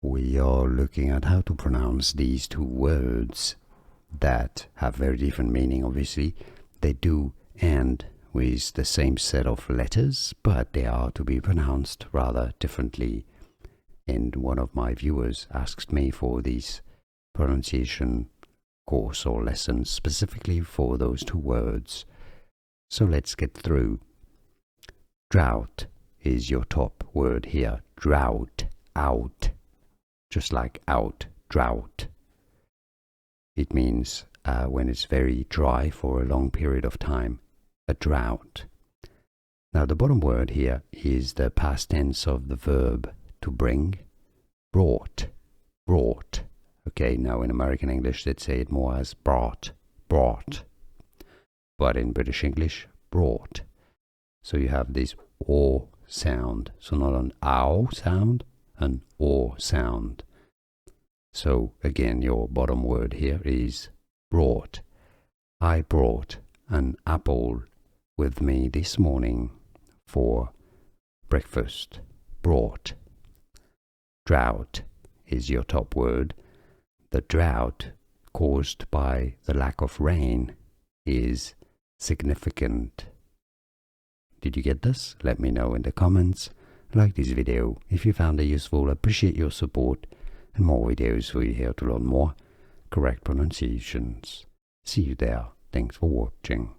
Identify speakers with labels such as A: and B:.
A: we are looking at how to pronounce these two words that have very different meaning. Obviously, they do end with the same set of letters, but they are to be pronounced rather differently. And one of my viewers asked me for this pronunciation course or lesson specifically for those two words. So let's get through. Drought is your top word here. Drought, out, just like out, drought. It means when it's very dry for a long period of time, a drought. Now the bottom word here is the past tense of the verb to bring, brought, brought. Okay, now in American English they'd say it more as brought, brought. But in British English, brought. So you have this O sound. So not an ow sound, an O sound. So again, your bottom word here is brought. I brought an apple with me this morning for breakfast. Brought. Drought is your top word. The drought caused by the lack of rain is significant. Did you get this? Let me know in the comments. Like this video if you found it useful. Appreciate your support and more videos for you here to learn more correct pronunciations. See you there. Thanks for watching.